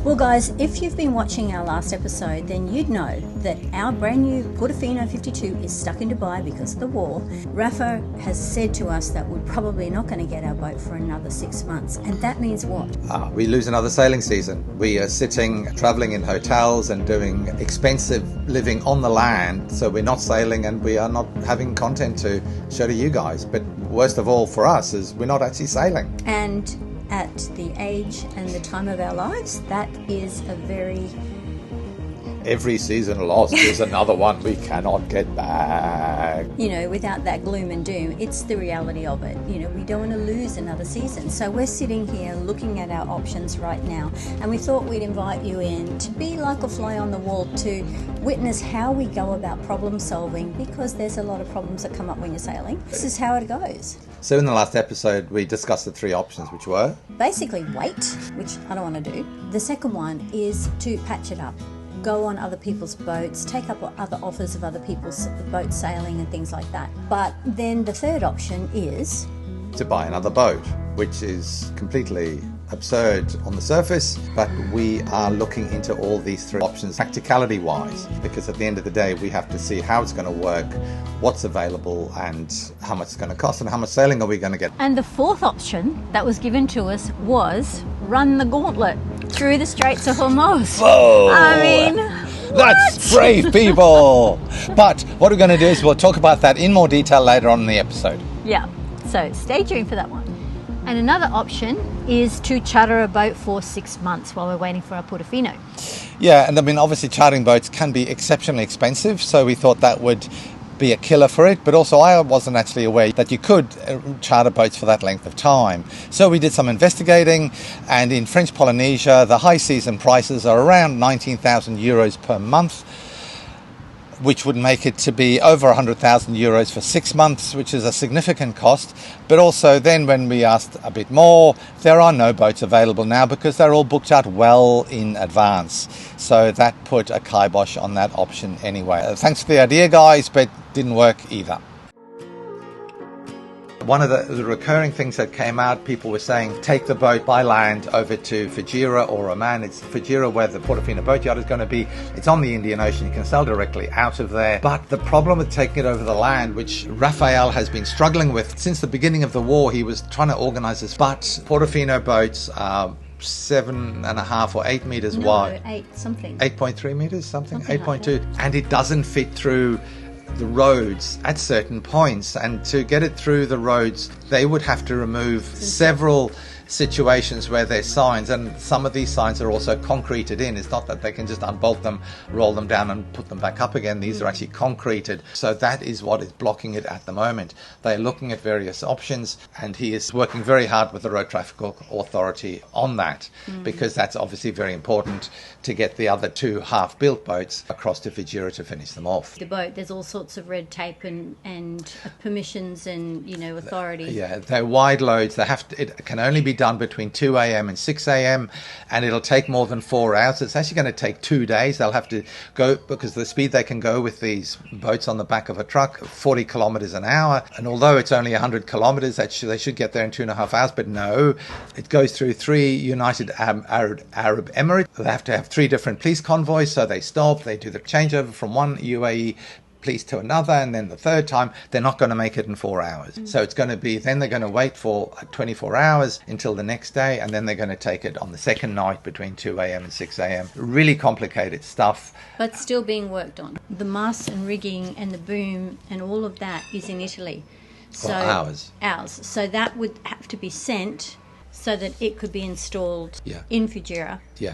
Well guys, if you've been watching our last episode, then you'd know that our brand new Portofino 52 is stuck in Dubai because of the war. Rafa has said to us that we're probably not going to get our boat for another 6 months. And that means what? We lose another sailing season. We are sitting, travelling in hotels and doing expensive living on the land. So we're not sailing and we are not having content to show to you guys. But worst of all for us is we're not actually sailing. And at the age and the time of our lives, that is a very... Every season lost is another one we cannot get back. You know, without that gloom and doom, it's the reality of it. You know, we don't want to lose another season. So we're sitting here looking at our options right now, and we thought we'd invite you in to be like a fly on the wall to witness how we go about problem solving, because there's a lot of problems that come up when you're sailing. This is how it goes. So in the last episode, we discussed the three options, which were? Basically wait, which I don't want to do. The second one is to patch it up. Go on other people's boats, take up other offers of other people's boat sailing and things like that. But then the third option is... to buy another boat, which is completely absurd on the surface, but we are looking into all these three options practicality wise, because at the end of the day we have to see how it's going to work, what's available and how much it's going to cost and how much sailing are we going to get. And the fourth option that was given to us was run the gauntlet through the Straits of Hormuz. Whoa! I mean, that's brave, people! But what we're going to do is we'll talk about that in more detail later on in the episode. Yeah, so stay tuned for that one. And another option is to charter a boat for 6 months while we're waiting for our Portofino. Yeah, and I mean, obviously chartering boats can be exceptionally expensive, so we thought that would be a killer for it. But also I wasn't actually aware that you could charter boats for that length of time. So we did some investigating, and in French Polynesia, the high season prices are around 19,000 euros per month, which would make it to be over 100,000 euros for 6 months, which is a significant cost. But also then when we asked a bit more, there are no boats available now because they're all booked out well in advance. So that put a kibosh on that option anyway. Thanks for the idea, guys, but didn't work either. One of the recurring things that came out, people were saying, take the boat by land over to Fugairah or Oman. It's Fugairah where the Portofino boatyard is going to be. It's on the Indian Ocean. You can sail directly out of there. But the problem with taking it over the land, which Raphael has been struggling with since the beginning of the war, he was trying to organize this. But Portofino boats are 7.5 or 8 meters wide. 8.3 meters, something 8.2. Like, and it doesn't fit through the roads at certain points, and to get it through the roads they would have to remove several situations where there's signs, and some of these signs are also concreted in. It's not that they can just unbolt them, roll them down and put them back up again. These are actually concreted, so that is what is blocking it at the moment. They're looking at various options, and he is working very hard with the Road Traffic Authority on that, because that's obviously very important to get the other two half-built boats across to Fugairah to finish them off. The boat, there's all sorts of red tape and permissions and, you know, authority. Yeah, they're wide loads. It can only be done between 2 a.m. and 6 a.m. and it'll take more than 4 hours. It's actually going to take 2 days. They'll have to go, because the speed they can go with these boats on the back of a truck, 40 kilometers an hour. And although it's only 100 kilometers, they should get there in 2.5 hours. But no, it goes through 3 United Arab Emirates. They have to have 3 different police convoys. So they stop, they do the changeover from one UAE police to another, and then the third time they're not going to make it in 4 hours. So it's going to be, then they're going to wait for 24 hours until the next day, and then they're going to take it on the second night between 2 a.m. and 6 a.m. Really complicated stuff, but still being worked on. The masts and rigging and the boom and all of that is in Italy. So ours. So that would have to be sent so that it could be installed in Fugairah. Yeah,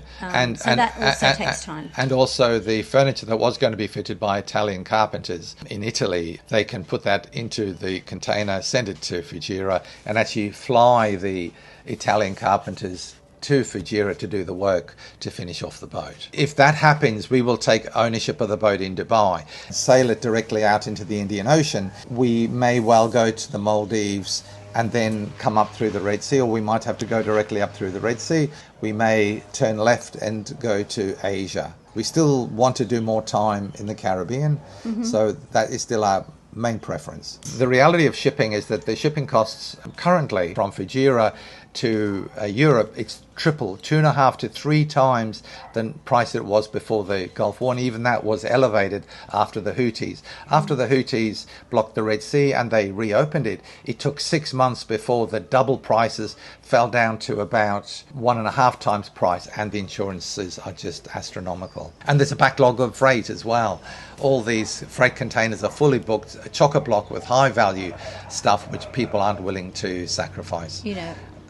so that also takes time. And also the furniture that was going to be fitted by Italian carpenters in Italy, they can put that into the container, send it to Fugairah, and actually fly the Italian carpenters to Fugairah to do the work to finish off the boat. If that happens, we will take ownership of the boat in Dubai, sail it directly out into the Indian Ocean. We may well go to the Maldives and then come up through the Red Sea, or we might have to go directly up through the Red Sea. We may turn left and go to Asia. We still want to do more time in the Caribbean, so that is still our main preference. The reality of shipping is that the shipping costs currently from Fugairah to Europe, it's triple, 2.5 to 3 times the price it was before the Gulf War, and even that was elevated after the Houthis. After the Houthis blocked the Red Sea and they reopened it, it took 6 months before the double prices fell down to about 1.5 times price, and the insurances are just astronomical. And there's a backlog of freight as well. All these freight containers are fully booked, chock-a-block with high value stuff which people aren't willing to sacrifice.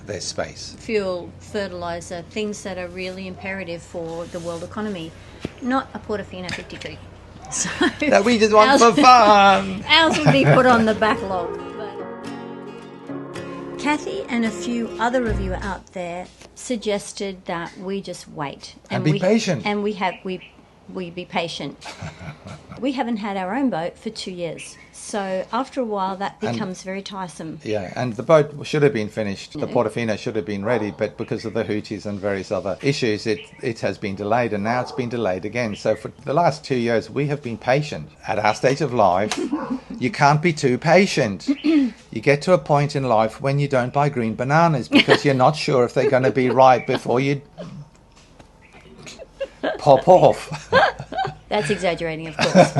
Their space. Fuel, fertilizer, things that are really imperative for the world economy. Not a Portofino 52. So that we just want for fun. Ours would be put on the backlog. But Kathy and a few other reviewers out there suggested that we just wait and be patient. And we be patient. We haven't had our own boat for 2 years. So after a while, that becomes very tiresome. Yeah, and the boat should have been finished. The Portofino should have been ready, but because of the Houthis and various other issues, it has been delayed, and now it's been delayed again. So for the last 2 years, we have been patient. At our stage of life, you can't be too patient. You get to a point in life when you don't buy green bananas because you're not sure if they're going to be ripe before you pop off. That's exaggerating, of course.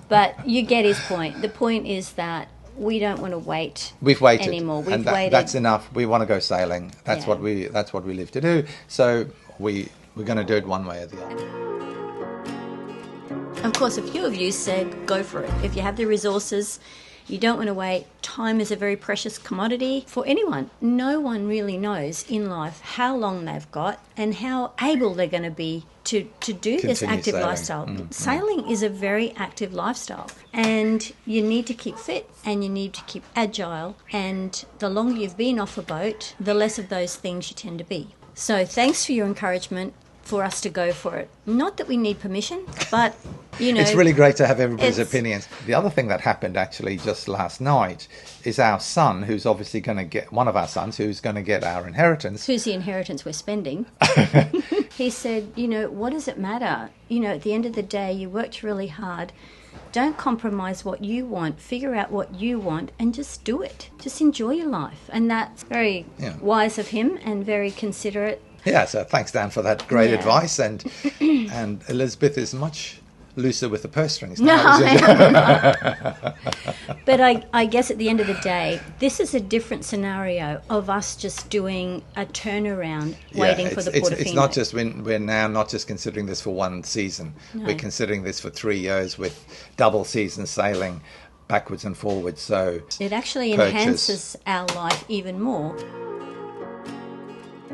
But you get his point. The point is that we don't want to wait. We've waited anymore. We've waited. That's enough. We want to go sailing. That's what we live to do. So we're going to do it one way or the other. Of course, a few of you said go for it. If you have the resources, you don't want to wait. Time is a very precious commodity for anyone. No one really knows in life how long they've got and how able they're going to be to do this active lifestyle. Sailing is a very active lifestyle, and you need to keep fit and you need to keep agile, and the longer you've been off a boat, the less of those things you tend to be. So thanks for your encouragement for us to go for it. Not that we need permission, but it's really great to have everybody's opinions. The other thing that happened actually just last night is our son, who's obviously going to get, one of our sons who's going to get our inheritance. Who's the inheritance we're spending? He said, what does it matter? At the end of the day, you worked really hard. Don't compromise what you want. Figure out what you want and just do it. Just enjoy your life. And that's very wise of him and very considerate. Yeah, so thanks, Dan, for that great advice. And Elizabeth is much looser with the purse strings now. But I guess at the end of the day, this is a different scenario of us just doing a turnaround, waiting for the Portofino. It's not just, we're now not just considering this for one season. No. We're considering this for 3 years with double season sailing backwards and forwards. So it actually enhances our life even more.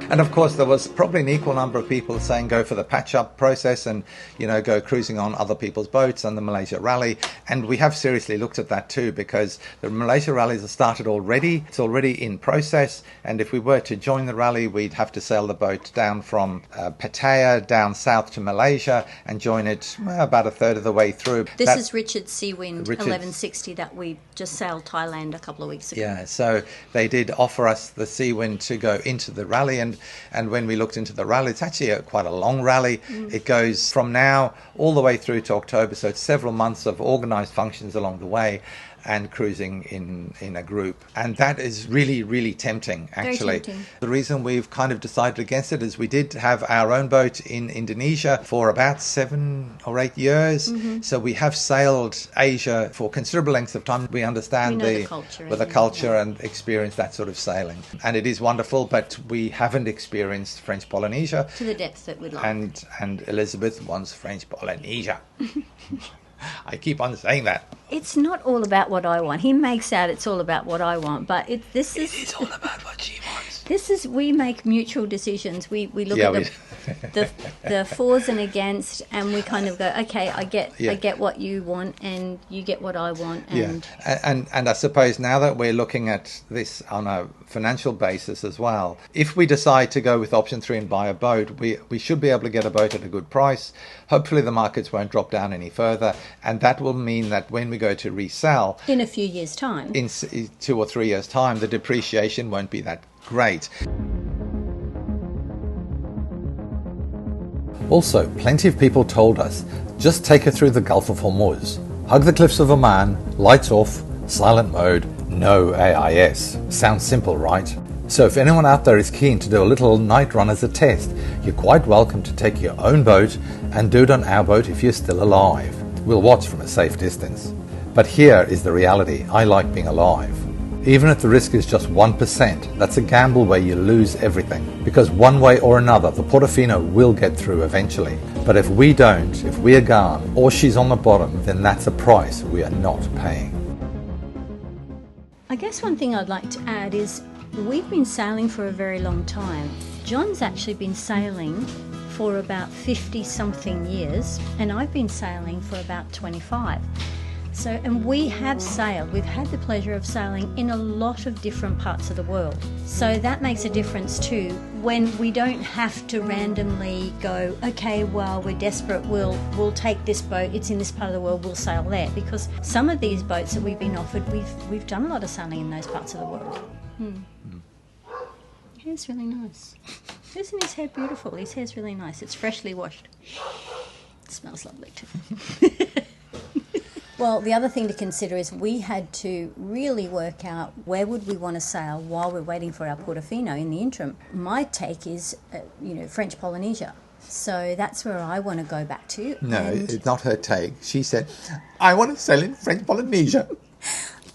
And of course, there was probably an equal number of people saying go for the patch-up process and, go cruising on other people's boats and the Malaysia Rally. And we have seriously looked at that too, because the Malaysia Rallies have started already. It's already in process. And if we were to join the rally, we'd have to sail the boat down from Pattaya down south to Malaysia and join it about a third of the way through. This is Richard's Seawind 1160 that we just sailed Thailand a couple of weeks ago. Yeah, so they did offer us the Seawind to go into the rally. And when we looked into the rally, it's actually quite a long rally. It goes from now all the way through to October, so it's several months of organised functions along the way and cruising in a group. And that is really, really tempting, actually. Very tempting. The reason we've kind of decided against it is we did have our own boat in Indonesia for about 7 or 8 years. So we have sailed Asia for considerable lengths of time. We understand the culture and experience that sort of sailing. And it is wonderful, but we haven't experienced French Polynesia. To the depth that we'd like. And Elizabeth wants French Polynesia. I keep on saying that. It's not all about what I want. He makes out it's all about what I want, but this is... It is all about what she wants. We make mutual decisions. We look at the fors and against, and we kind of go, okay, I get what you want, and you get what I want. And and I suppose now that we're looking at this on a financial basis as well, if we decide to go with option 3 and buy a boat, we should be able to get a boat at a good price. Hopefully the markets won't drop down any further, and that will mean that when we go to resell in a few years' time, in 2 or 3 years' time, the depreciation won't be that great. Also, plenty of people told us, just take her through the Gulf of Hormuz, hug the cliffs of Oman, lights off, silent mode, no AIS. Sounds simple, right? So if anyone out there is keen to do a little night run as a test, you're quite welcome to take your own boat and do it on our boat if you're still alive. We'll watch from a safe distance. But here is the reality. I like being alive. Even if the risk is just 1%, that's a gamble where you lose everything. Because one way or another, the Portofino will get through eventually. But if we don't, if we are gone, or she's on the bottom, then that's a price we are not paying. I guess one thing I'd like to add is we've been sailing for a very long time. John's actually been sailing for about 50-something years, and I've been sailing for about 25. So, and we have sailed, we've had the pleasure of sailing in a lot of different parts of the world. So that makes a difference too, when we don't have to randomly go, okay, well, we're desperate, we'll take this boat, it's in this part of the world, we'll sail there. Because some of these boats that we've been offered, we've done a lot of sailing in those parts of the world. Hair's really nice. Isn't his hair beautiful? His hair's really nice. It's freshly washed. It smells lovely too. Well, the other thing to consider is we had to really work out where would we want to sail while we're waiting for our Portofino in the interim. My take is, French Polynesia. So that's where I want to go back to. No, it's not her take. She said, I want to sail in French Polynesia.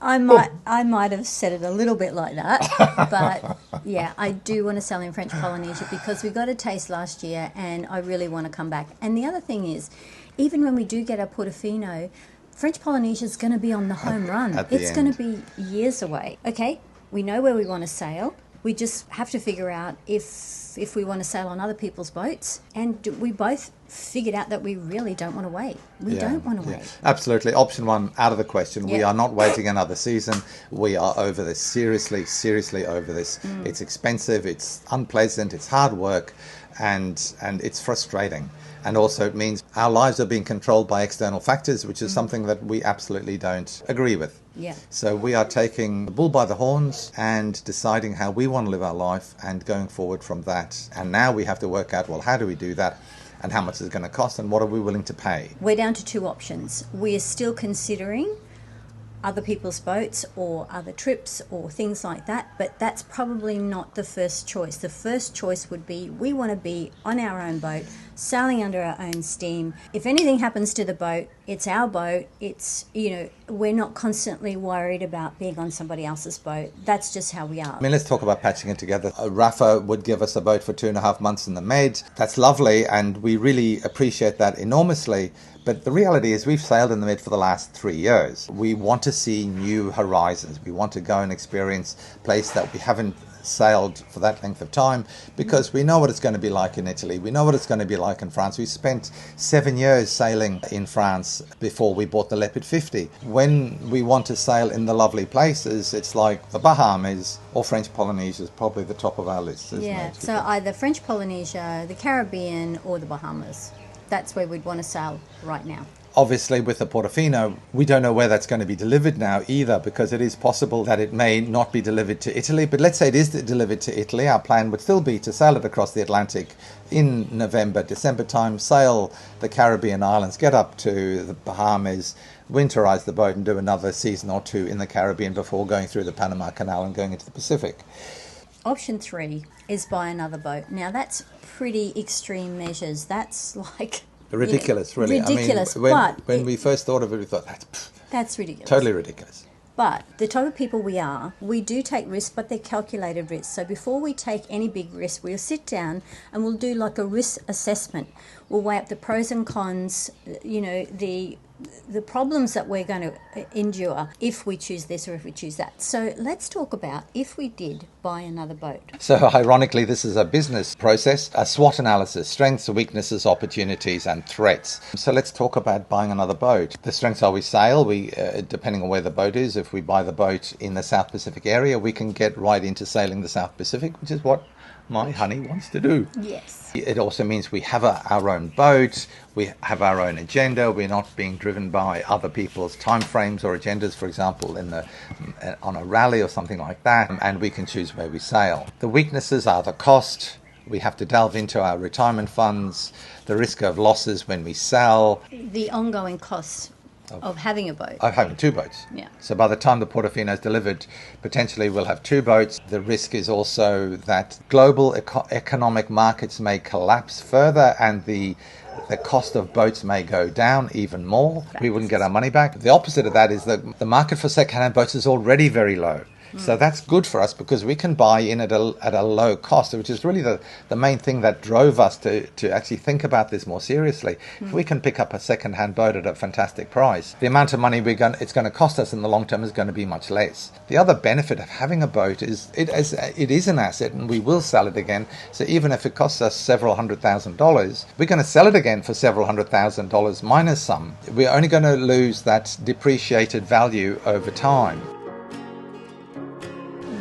I might have said it a little bit like that, but yeah, I do want to sail in French Polynesia because we got a taste last year and I really want to come back. And the other thing is, even when we do get our Portofino, French Polynesia is going to be on the home run. It's going to be years away. Okay, we know where we want to sail. We just have to figure out if we want to sail on other people's boats. And we both figured out that we really don't want to wait. We don't want to wait. Absolutely. Option one, out of the question. We are not waiting another season. We are over this. Seriously over this. It's expensive, it's unpleasant, it's hard work, and it's frustrating. And also it means our lives are being controlled by external factors, which is something that we absolutely don't agree with. Yeah. So we are taking the bull by the horns and deciding how we want to live our life and going forward from that. And now we have to work out, well, how do we do that? And how much is it going to cost? And what are we willing to pay? We're down to two options. We are still considering other people's boats or other trips or things like that, but that's probably not the first choice. The first choice would be we want to be on our own boat, sailing under our own steam. If anything happens to the boat, it's our boat. It's, we're not constantly worried about being on somebody else's boat. That's just how we are. I mean, let's talk about patching it together. Rafa would give us a boat for 2.5 months in the Med. That's lovely, and we really appreciate that enormously. But the reality is we've sailed in the Med for the last 3 years. We want to see new horizons. We want to go and experience a place that we haven't sailed for that length of time, because we know what it's going to be like in Italy. We know what it's going to be like in France. We spent 7 years sailing in France before we bought the Leopard 50. When we want to sail in the lovely places, it's like the Bahamas or French Polynesia is probably the top of our list, isn't it? So either French Polynesia, the Caribbean, or the Bahamas. That's where we'd want to sail right now. Obviously, with the Portofino, we don't know where that's going to be delivered now either, because it is possible that it may not be delivered to Italy. But let's say it is delivered to Italy. Our plan would still be to sail it across the Atlantic in November, December time, sail the Caribbean islands, get up to the Bahamas, winterize the boat and do another season or two in the Caribbean before going through the Panama Canal and going into the Pacific. Option 3 is buy another boat. Now, that's pretty extreme measures. That's like... ridiculous, really. Ridiculous, I mean, when we first thought of it, we thought, that's ridiculous. Totally ridiculous. But the type of people we are, we do take risks, but they're calculated risks. So before we take any big risk, we'll sit down and we'll do like a risk assessment. We'll weigh up the pros and cons, the problems that we're going to endure if we choose this or if we choose that. So let's talk about if we did buy another boat. So ironically, this is a business process, a SWOT analysis, strengths, weaknesses, opportunities and threats. So let's talk about buying another boat. The strengths are we sail, depending on where the boat is. If we buy the boat in the South Pacific area, we can get right into sailing the South Pacific, which is what my honey wants to do. Yes. It also means we have our own boat, we have our own agenda, we're not being driven by other people's timeframes or agendas, for example, on a rally or something like that, and we can choose where we sail. The weaknesses are the cost. We have to delve into our retirement funds, the risk of losses when we sell. The ongoing costs of having a boat. Of having two boats. Yeah. So by the time the Portofino is delivered, potentially we'll have two boats. The risk is also that global economic markets may collapse further and the cost of boats may go down even more. We wouldn't get our money back. The opposite of that is that the market for second-hand boats is already very low. So that's good for us because we can buy in at a low cost, which is really the main thing that drove us to actually think about this more seriously. If we can pick up a second-hand boat at a fantastic price, the amount of money it's going to cost us in the long term is going to be much less. The other benefit of having a boat is it is an asset and we will sell it again. So even if it costs us several $100,000, we're going to sell it again for several $100,000 minus some. We're only going to lose that depreciated value over time.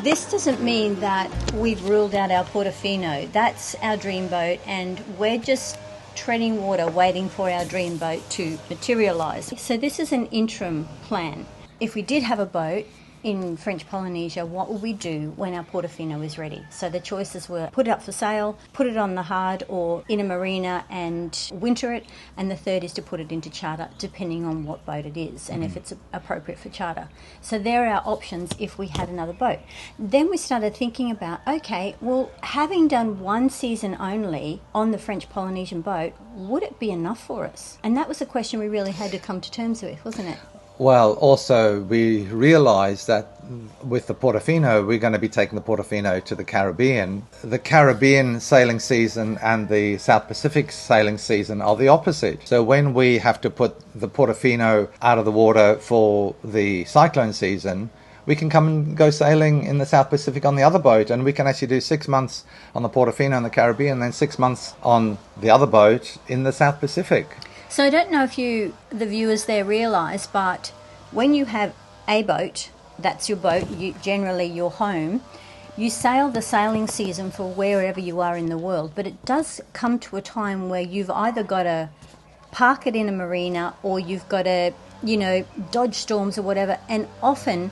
This doesn't mean that we've ruled out our Portofino. That's our dream boat, and we're just treading water waiting for our dream boat to materialise. So this is an interim plan. If we did have a boat in French Polynesia, what will we do when our Portofino is ready? So the choices were put it up for sale, put it on the hard or in a marina and winter it, and the third is to put it into charter, depending on what boat it is and if it's appropriate for charter. So there are our options if we had another boat. Then we started thinking about, okay, well, having done one season only on the French Polynesian boat, would it be enough for us? And that was a question we really had to come to terms with, wasn't it? Well, also we realised that with the Portofino, we're going to be taking the Portofino to the Caribbean. The Caribbean sailing season and the South Pacific sailing season are the opposite. So when we have to put the Portofino out of the water for the cyclone season, we can come and go sailing in the South Pacific on the other boat, and we can actually do 6 months on the Portofino in the Caribbean and then 6 months on the other boat in the South Pacific. So I don't know if the viewers there realise, but when you have a boat, that's your boat, generally your home, you sail the sailing season for wherever you are in the world, but it does come to a time where you've either got to park it in a marina or you've got to, dodge storms or whatever, and often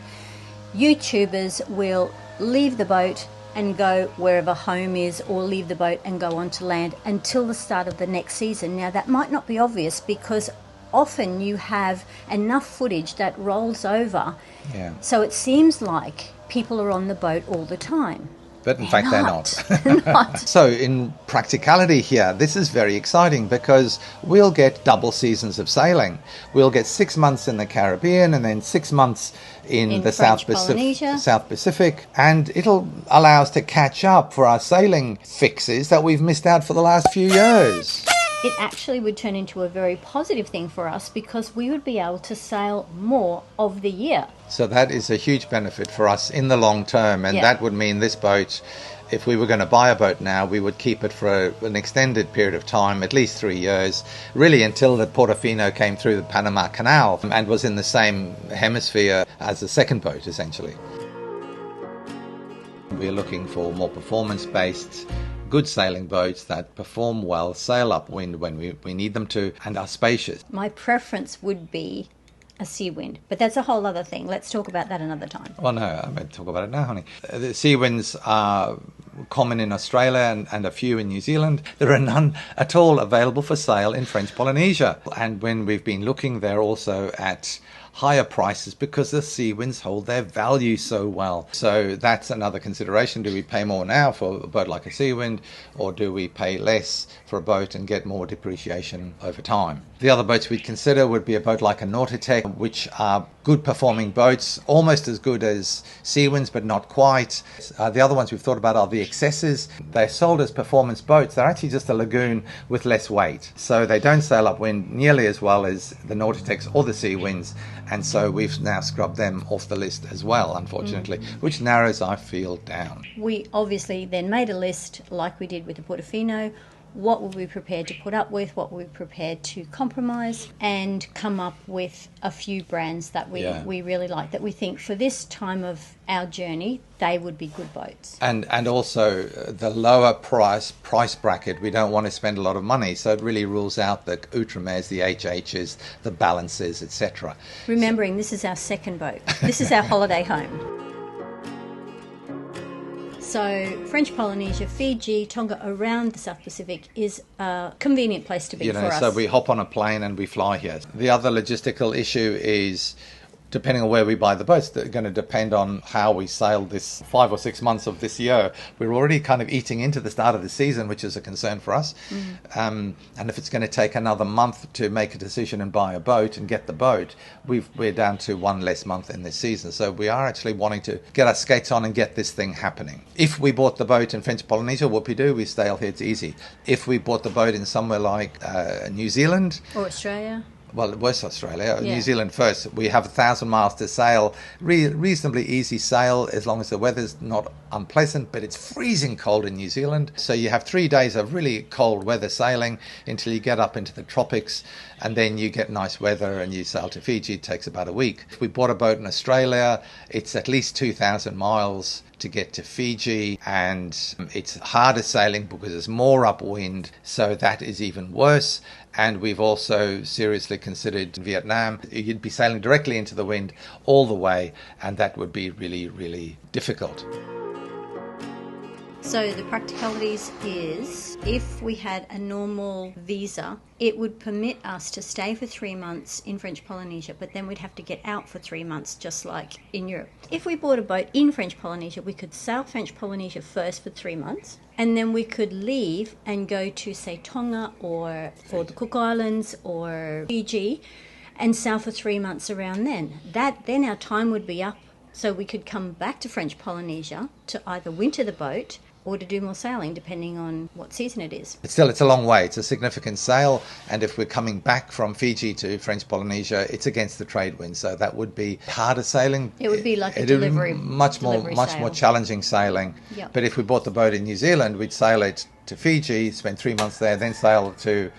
YouTubers will leave the boat and go wherever home is, or leave the boat and go onto land until the start of the next season. Now that might not be obvious because often you have enough footage that rolls over, so it seems like people are on the boat all the time. But in fact, they're not. So in practicality here, this is very exciting because we'll get double seasons of sailing. We'll get 6 months in the Caribbean and then 6 months in the South Pacific, and it'll allow us to catch up for our sailing fixes that we've missed out for the last few years. It actually would turn into a very positive thing for us because we would be able to sail more of the year. So that is a huge benefit for us in the long term, and that would mean this boat, if we were going to buy a boat now, we would keep it for an extended period of time, at least 3 years, really until the Portofino came through the Panama Canal and was in the same hemisphere as the second boat, essentially. We're looking for more performance-based, good sailing boats that perform well, sail upwind when we need them to, and are spacious. My preference would be a sea wind, but that's a whole other thing. Let's talk about that another time. Well, no, I'm going to talk about it now, honey. The sea winds are common in Australia and a few in New Zealand. There are none at all available for sale in French Polynesia. And when we've been looking, they're also at higher prices because the sea winds hold their value so well. So that's another consideration. Do we pay more now for a boat like a sea wind, or do we pay less for a boat and get more depreciation over time? The other boats we'd consider would be a boat like a Nautica, which are good performing boats, almost as good as sea winds, but not quite. The other ones we've thought about are the Excesses. They're sold as performance boats. They're actually just a lagoon with less weight. So they don't sail upwind nearly as well as the Nautics or the sea winds. And so we've now scrubbed them off the list as well, unfortunately, which narrows our field down. We obviously then made a list like we did with the Portofino. What were we prepared to put up with? What were we prepared to compromise? And come up with a few brands that we really like, that we think for this time of our journey, they would be good boats. And also the lower price bracket, we don't want to spend a lot of money, so it really rules out the Outremer's, the HH's, the Balances, etc. This is our second boat. This is our holiday home. So French Polynesia, Fiji, Tonga, around the South Pacific is a convenient place to be for us. So we hop on a plane and we fly here. The other logistical issue is, depending on where we buy the boats, they're going to depend on how we sail this 5 or 6 months of this year. We're already kind of eating into the start of the season, which is a concern for us. And if it's going to take another month to make a decision and buy a boat and get the boat, we're down to one less month in this season. So we are actually wanting to get our skates on and get this thing happening. If we bought the boat in French Polynesia, whoopie-doo, we sail here, it's easy. If we bought the boat in somewhere like New Zealand or Australia, well, West Australia, yeah. New Zealand first, we have 1,000 miles to sail. Reasonably easy sail as long as the weather's not unpleasant, but it's freezing cold in New Zealand. So you have 3 days of really cold weather sailing until you get up into the tropics, and then you get nice weather and you sail to Fiji. It takes about a week. If we bought a boat in Australia, it's at least 2,000 miles to get to Fiji, and it's harder sailing because there's more upwind, so that is even worse. And we've also seriously considered Vietnam. You'd be sailing directly into the wind all the way, and that would be really, really difficult. So the practicalities is, if we had a normal visa, it would permit us to stay for 3 months in French Polynesia, but then we'd have to get out for 3 months, just like in Europe. If we bought a boat in French Polynesia, we could sail French Polynesia first for 3 months, and then we could leave and go to, say, Tonga or the Cook Islands or Fiji and sail for 3 months around then. Then our time would be up, so we could come back to French Polynesia to either winter the boat or to do more sailing, depending on what season it is. But still, it's a long way. It's a significant sail, and if we're coming back from Fiji to French Polynesia, it's against the trade wind, so that would be harder sailing. It would be like a delivery much more challenging sailing. Yep. But if we bought the boat in New Zealand, we'd sail it to Fiji, spend 3 months there, then sail to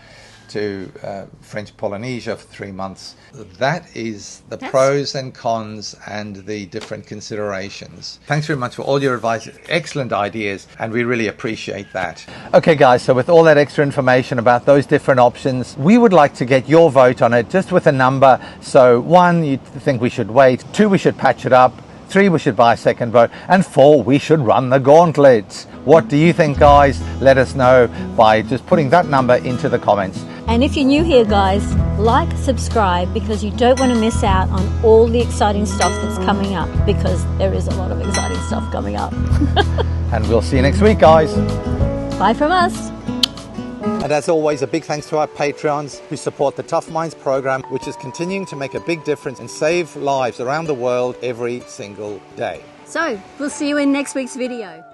French Polynesia for 3 months. That is the pros and cons and the different considerations. Thanks very much for all your advice. Excellent ideas, and we really appreciate that. Okay guys, so with all that extra information about those different options, we would like to get your vote on it, just with a number. So 1, you think we should wait, 2, we should patch it up, 3, we should buy a second boat, and 4, we should run the gauntlet. What do you think, guys? Let us know by just putting that number into the comments. And if you're new here, guys, like, subscribe, because you don't want to miss out on all the exciting stuff that's coming up, because there is a lot of exciting stuff coming up. And we'll see you next week, guys. Bye from us. And as always, a big thanks to our Patreons who support the Tough Minds program, which is continuing to make a big difference and save lives around the world every single day. So, we'll see you in next week's video.